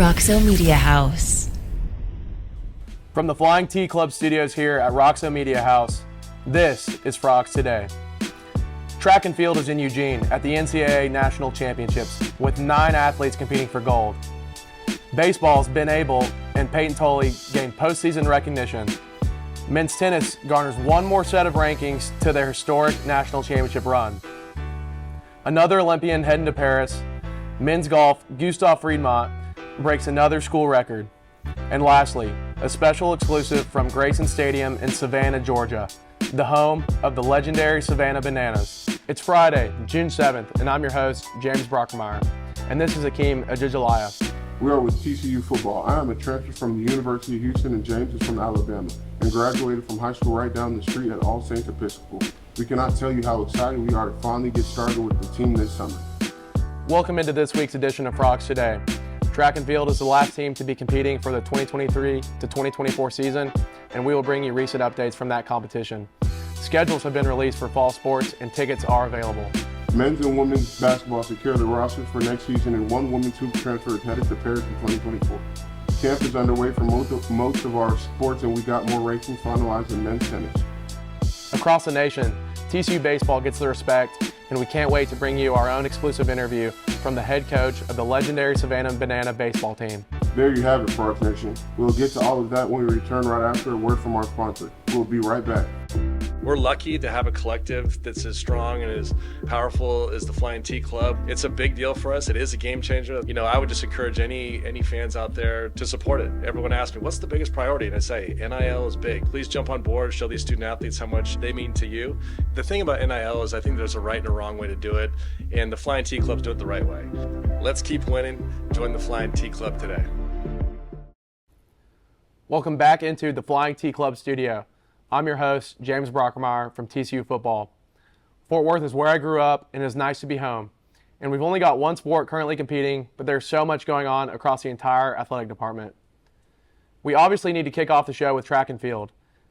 Roxo Media House. From the Flying T Club studios here at Roxo Media House, this is Frogs Today. Track and field is in Eugene at the NCAA National Championships with 9 athletes competing for gold. Baseball's Ben Abeldt and Peyton Tolley gained postseason recognition. Men's tennis garners one more set of rankings to their historic national championship run. Another Olympian heading to Paris. Men's golf, Gustav Friedmont breaks another school record. And lastly, a special exclusive from Grayson Stadium in Savannah, Georgia, the home of the legendary Savannah Bananas. It's Friday, June 7th, and I'm your host, James Brockermeyer. And this is Hakeem Ajojlaiya. We are with TCU football. I am a transfer from the University of Houston, and James is from Alabama, and graduated from high school right down the street at All Saints Episcopal. We cannot tell you how excited we are to finally get started with the team this summer. Welcome into this week's edition of Frogs Today. Track and field is the last team to be competing for the 2023 to 2024 season, and we will bring you recent updates from that competition. Schedules have been released for fall sports, and tickets are available. Men's and women's basketball secure the rosters for next season, and one women's hoop transfer is headed to Paris in 2024. Camp is underway for most of our sports, and we got more rankings finalized in men's tennis. Across the nation, TCU baseball gets the respect, and we can't wait to bring you our own exclusive interview from the head coach of the legendary Savannah Banana baseball team. There you have it, Frogs Nation. We'll get to all of that when we return right after a word from our sponsor. We'll be right back. We're lucky to have a collective that's as strong and as powerful as the Flying T Club. It's a big deal for us. It is a game changer. You know, I would just encourage any fans out there to support it. Everyone asks me, what's the biggest priority? And I say, NIL is big. Please jump on board, show these student athletes how much they mean to you. The thing about NIL is I think there's a right and a wrong way to do it, and the Flying T Club's do it the right way. Let's keep winning. Join the Flying T Club today. Welcome back into the Flying T Club studio. I'm your host, James Brockermeyer from TCU Football. Fort Worth is where I grew up, and it's nice to be home. And we've only got one sport currently competing, but there's so much going on across the entire athletic department. We obviously need to kick off the show with track and field.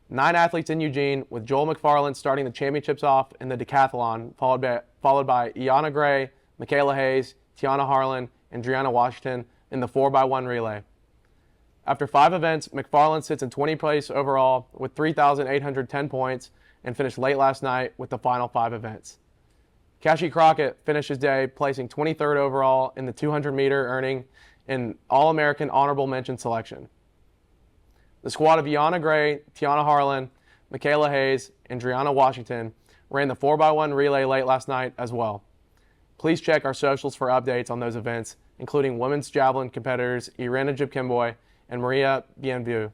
9 athletes in Eugene, with Joel McFarland starting the championships off in the decathlon, followed by Iana Gray, Michaela Hayes, Tiana Harlan, and Drianna Washington in the 4x1 relay. After 5 events, McFarland sits in 20th place overall with 3,810 points and finished late last night with the final 5 events. Cassie Crockett finished his day placing 23rd overall in the 200-meter, earning an All-American honorable mention selection. The squad of Iana Gray, Tiana Harlan, Michaela Hayes, and Drianna Washington ran the 4x1 relay late last night as well. Please check our socials for updates on those events, including women's javelin competitors Irina Jibkimboy and Maria Bienvenu.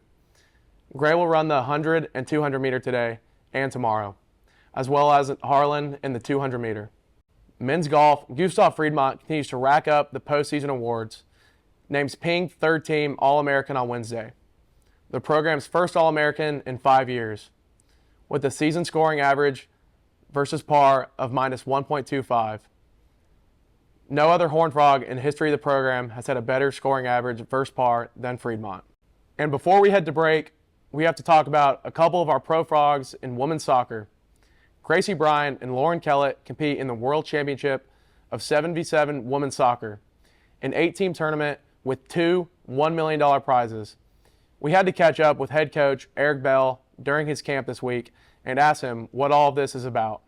Gray will run the 100 and 200 meter today and tomorrow, as well as Harlan in the 200 meter. Men's golf, Gustav Friedmont continues to rack up the postseason awards. Names Ping third team All-American on Wednesday. The program's first All-American in 5 years, with a season scoring average versus par of minus 1.25. No other Horned Frog in the history of the program has had a better scoring average versus par than Friedmont. And before we head to break, we have to talk about a couple of our pro frogs in women's soccer. Gracie Bryan and Lauren Kellett compete in the World Championship of 7v7 women's soccer, an 8-team tournament with 2 $1 million prizes. We had to catch up with head coach Eric Bell during his camp this week and ask him what all of this is about.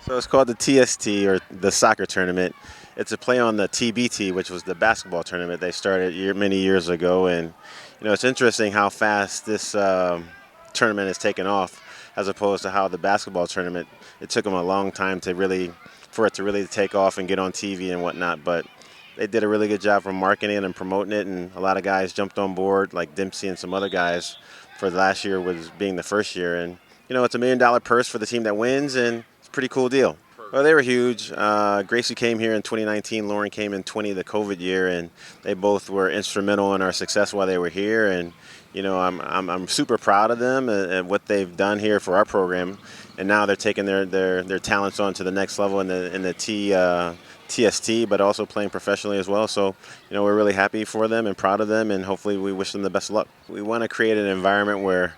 So it's called the TST, or the soccer tournament. It's a play on the TBT, which was the basketball tournament they started many years ago. And, you know, it's interesting how fast this tournament has taken off as opposed to how the basketball tournament, it took them a long time for it to really take off and get on TV and whatnot. But they did a really good job from marketing it and promoting it, and a lot of guys jumped on board, like Dempsey and some other guys, for last year was being the first year. And, you know, it's $1 million purse for the team that wins, and it's a pretty cool deal. Well, they were huge. Gracie came here in 2019. Lauren came in 20, the COVID year, and they both were instrumental in our success while they were here. And you know, I'm super proud of them and what they've done here for our program. And now they're taking their talents on to the next level in the TST, but also playing professionally as well. So, you know, we're really happy for them and proud of them, and hopefully we wish them the best of luck. We want to create an environment where,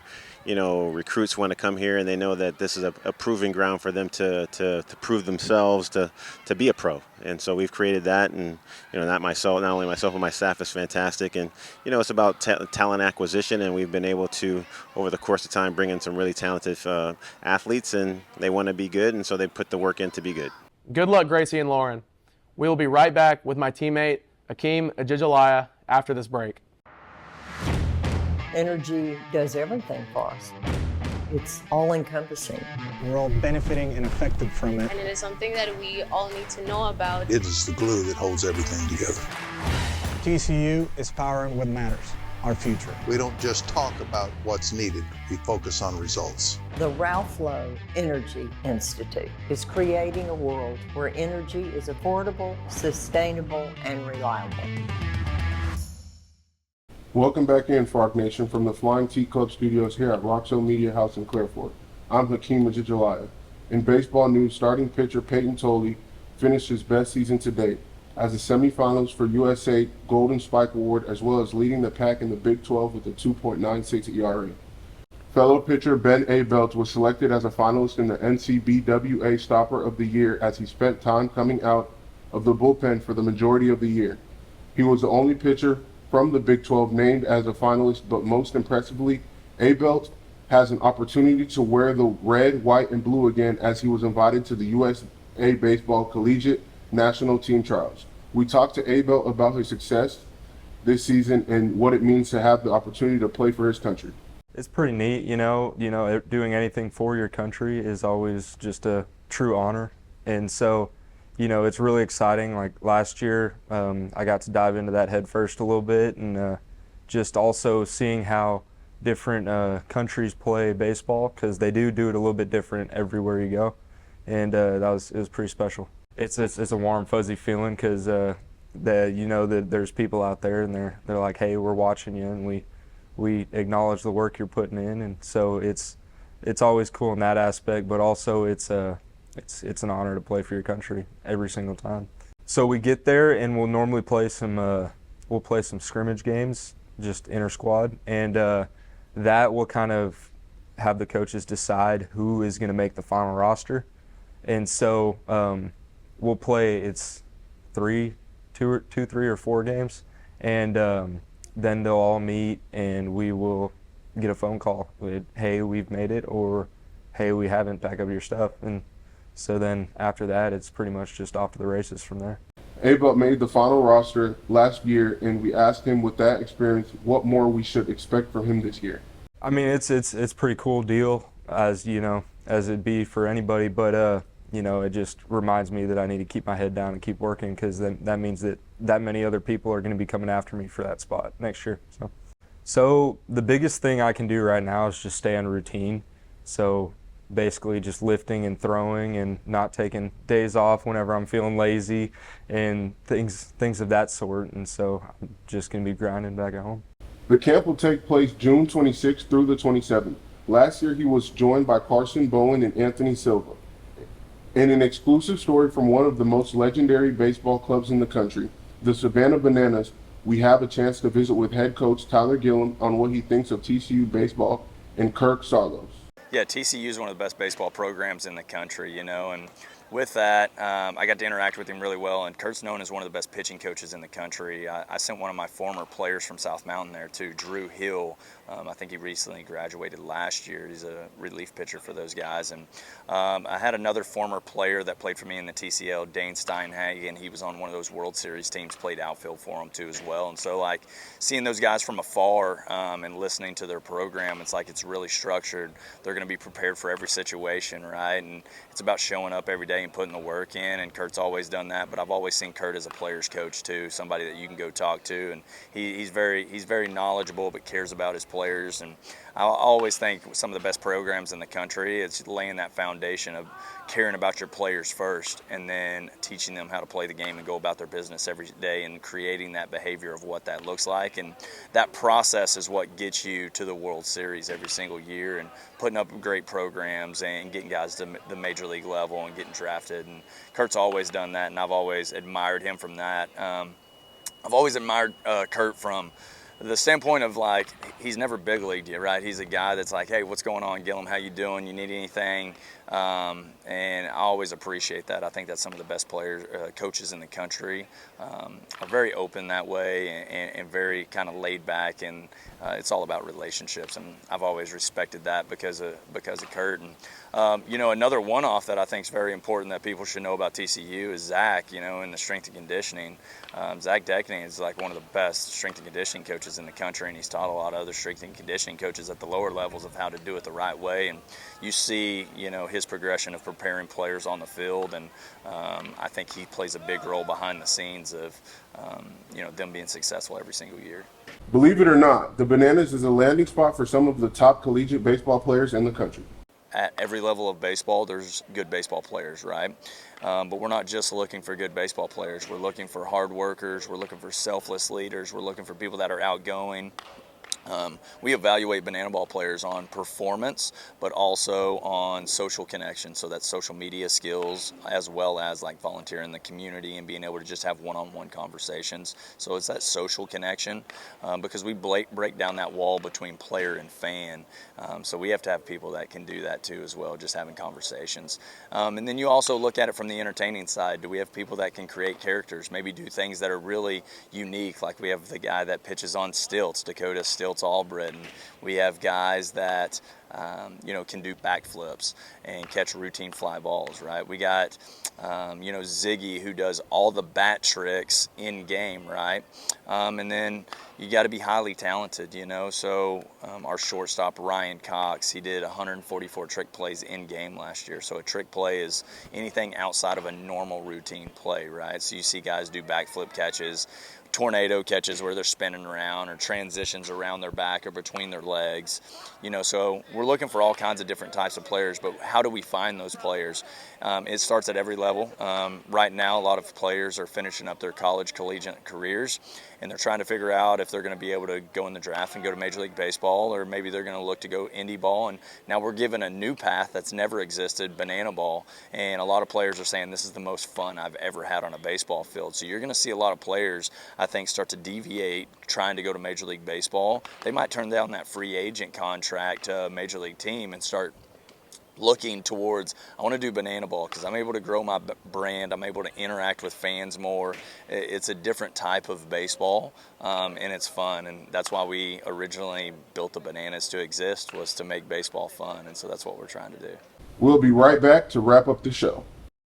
recruits want to come here and they know that this is a proving ground for them to prove themselves, to be a pro. And so we've created that, and not only myself, but my staff is fantastic. And it's about talent acquisition, and we've been able to, over the course of time, bring in some really talented athletes, and they want to be good, and so they put the work in to be good. Good luck, Gracie and Lauren. We will be right back with my teammate Hakeem Ajojlaiya after this break. Energy does everything for us. It's all-encompassing. We're all benefiting and affected from it. And it is something that we all need to know about. It is the glue that holds everything together. TCU is powering what matters, our future. We don't just talk about what's needed, we focus on results. The Ralph Lowe Energy Institute is creating a world where energy is affordable, sustainable, and reliable. Welcome back in, Fark Nation, from the Flying T Club studios here at Roxo Media House in Clearfork. I'm Hakeem Ajojlaiya. In baseball news, starting pitcher Peyton Tolley finished his best season to date as the semifinals for USA Golden Spike Award, as well as leading the pack in the Big 12 with a 2.96 ERA. Fellow pitcher Ben Abeldt was selected as a finalist in the NCBWA Stopper of the Year as he spent time coming out of the bullpen for the majority of the year. He was the only pitcher from the Big 12 named as a finalist, but most impressively, Abeldt has an opportunity to wear the red, white, and blue again as he was invited to the USA Baseball Collegiate National Team Trials. We talked to Abeldt about his success this season and what it means to have the opportunity to play for his country. It's pretty neat, doing anything for your country is always just a true honor. And so, it's really exciting. Like last year, I got to dive into that head first a little bit, and just also seeing how different countries play baseball, because they do it a little bit different everywhere you go, and it was pretty special. It's a warm, fuzzy feeling, because that there's people out there, and they're like, hey, we're watching you, and we acknowledge the work you're putting in, and so it's always cool in that aspect, but also it's an honor to play for your country every single time. So we get there, and we'll normally play some scrimmage games, just inter-squad, and that will kind of have the coaches decide who is going to make the final roster. And so we'll play, it's two, 3, or 4 games, and then they'll all meet, and we will get a phone call with, hey, we've made it, or hey, we haven't, pack up your stuff. And so then after that, it's pretty much just off to the races from there. Abeldt made the final roster last year, and we asked him, with that experience, what more we should expect from him this year. I mean, it's a pretty cool deal, as it'd be for anybody, but it just reminds me that I need to keep my head down and keep working, because then that means that many other people are going to be coming after me for that spot next year. So the biggest thing I can do right now is just stay on routine. So basically just lifting and throwing and not taking days off whenever I'm feeling lazy and things of that sort. And so I'm just going to be grinding back at home. The camp will take place June 26th through the 27th. Last year, he was joined by Carson Bowen and Anthony Silva. In an exclusive story from one of the most legendary baseball clubs in the country, the Savannah Bananas, we have a chance to visit with head coach Tyler Gillum on what he thinks of TCU baseball and Kirk Saarloos. Yeah, TCU is one of the best baseball programs in the country, and with that, I got to interact with him really well, and Kurt's known as one of the best pitching coaches in the country. I sent one of my former players from South Mountain there too, Drew Hill. I think he recently graduated last year. He's a relief pitcher for those guys. And I had another former player that played for me in the TCL, Dane Steinhagen. He was on one of those World Series teams, played outfield for them too as well. And so seeing those guys from afar and listening to their program, it's like it's really structured. They're going to be prepared for every situation, right? And it's about showing up every day and putting the work in, and Kurt's always done that. But I've always seen Kurt as a player's coach too, somebody that you can go talk to, and he's very knowledgeable but cares about his players. And I always think some of the best programs in the country, it's laying that foundation of caring about your players first, and then teaching them how to play the game and go about their business every day, and creating that behavior of what that looks like. And that process is what gets you to the World Series every single year, and putting up great programs and getting guys to the major league level and getting drafted. And Kurt's always done that, and I've always admired him from that. I've always admired Kurt from the standpoint of like, he's never big leagued you, right? He's a guy that's like, hey, what's going on, Gillum? How you doing? You need anything? And I always appreciate that. I think that some of the best players, coaches in the country are very open that way and very kind of laid back, and it's all about relationships. And I've always respected that because of Kurt. And you know, another one-off that I think is very important that people should know about TCU is Zach. You know, in the strength and conditioning, Zach Deckney is like one of the best strength and conditioning coaches in the country, and he's taught a lot of other strength and conditioning coaches at the lower levels of how to do it the right way. And you see, you know, his progression of preparing players on the field, and I think he plays a big role behind the scenes of you know, them being successful every single year. Believe it or not, the Bananas is a landing spot for some of the top collegiate baseball players in the country. At every level of baseball, there's good baseball players, right? But we're not just looking for good baseball players. We're looking for hard workers. We're looking for selfless leaders. We're looking for people that are outgoing. We evaluate banana ball players on performance, but also on social connection. So that's social media skills, as well as like volunteering in the community and being able to just have one-on-one conversations. So it's that social connection, because we break down that wall between player and fan. So we have to have people that can do that too as well, just having conversations. And then you also look at it from the entertaining side. Do we have people that can create characters, maybe do things that are really unique? Like we have the guy that pitches on stilts, Dakota Stilts Allbred, and we have guys that you know, can do backflips and catch routine fly balls, right? We got you know, Ziggy, who does all the bat tricks in game, right? And then you got to be highly talented, you know. So our shortstop Ryan Cox, he did 144 trick plays in game last year. So a trick play is anything outside of a normal routine play, right? So you see guys do backflip catches, tornado catches where they're spinning around, or transitions around their back or between their legs, you know. So we're looking for all kinds of different types of players, but how do we find those players? It starts at every level. Right now, a lot of players are finishing up their collegiate careers, and they're trying to figure out if they're going to be able to go in the draft and go to Major League Baseball, or maybe they're going to look to go indie ball. And now we're given a new path that's never existed, banana ball, and a lot of players are saying this is the most fun I've ever had on a baseball field. So you're going to see a lot of players, I think, start to deviate trying to go to Major League Baseball. They might turn down that free agent contract to a Major League team and start looking towards, I want to do banana ball because I'm able to grow my brand, I'm able to interact with fans more. It's a different type of baseball, and it's fun, and that's why we originally built the Bananas to exist, was to make baseball fun, and so that's what we're trying to do. We'll be right back to wrap up the show.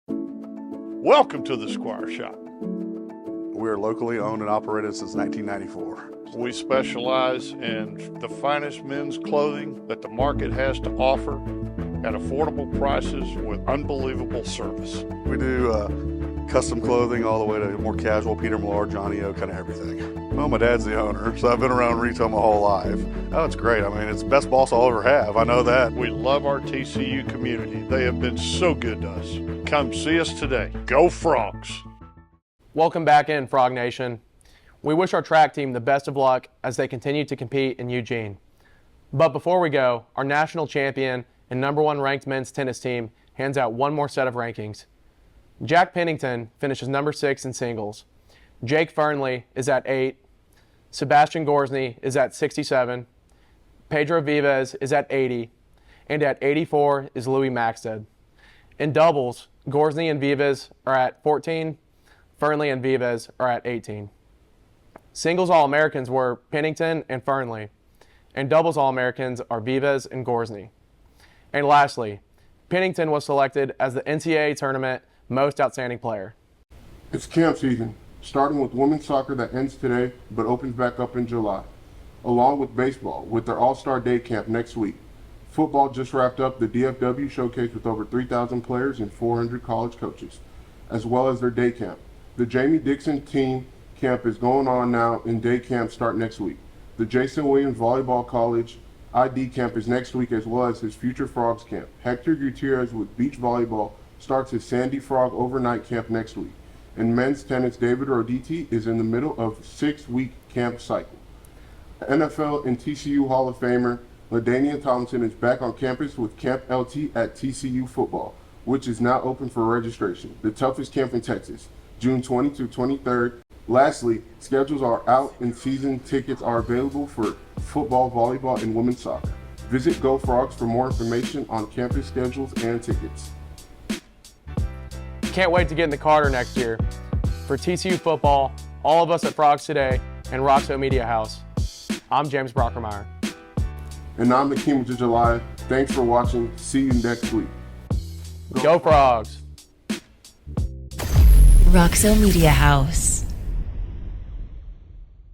Welcome to the Squire Shop. We are locally owned and operated since 1994. We specialize in the finest men's clothing that the market has to offer at affordable prices with unbelievable service. We do custom clothing all the way to more casual, Peter Millar, Johnny O, kind of everything. Well, my dad's the owner, so I've been around retail my whole life. Oh, it's great. I mean, it's the best boss I'll ever have. I know that. We love our TCU community. They have been so good to us. Come see us today. Go Frogs! Welcome back in, Frog Nation. We wish our track team the best of luck as they continue to compete in Eugene. But before we go, our national champion and #1 ranked men's tennis team hands out one more set of rankings. Jack Pennington finishes #6 in singles. Jake Fernley is at 8. Sebastian Gorsny is at 67. Pedro Vives is at 80. And at 84 is Louis Maxted. In doubles, Gorsny and Vives are at 14. Fernley and Vives are at 18. Singles All-Americans were Pennington and Fernley, and doubles All-Americans are Vives and Gorsny. And lastly, Pennington was selected as the NCAA Tournament Most Outstanding Player. It's camp season, starting with women's soccer that ends today but opens back up in July, along with baseball with their All-Star Day Camp next week. Football just wrapped up the DFW Showcase with over 3,000 players and 400 college coaches, as well as their day camp. The Jamie Dixon team camp is going on now, and day camp start next week. The Jason Williams Volleyball College ID camp is next week, as well as his Future Frogs camp. Hector Gutierrez with beach volleyball starts his Sandy Frog overnight camp next week. In men's tennis, David Roditi is in the middle of a 6-week camp cycle. NFL and TCU Hall of Famer LaDainian Tomlinson is back on campus with Camp LT at TCU football, which is now open for registration. The toughest camp in Texas, June 20 through 23rd. Lastly, schedules are out and season tickets are available for football, volleyball, and women's soccer. Visit Go Frogs for more information on campus schedules and tickets. Can't wait to get in the Carter next year. For TCU football, all of us at Frogs Today and Roxo Media House, I'm James Brockermeyer. And I'm Hakeem Ajojlaiya. Thanks for watching. See you next week. Go Frogs! Roxo Media House.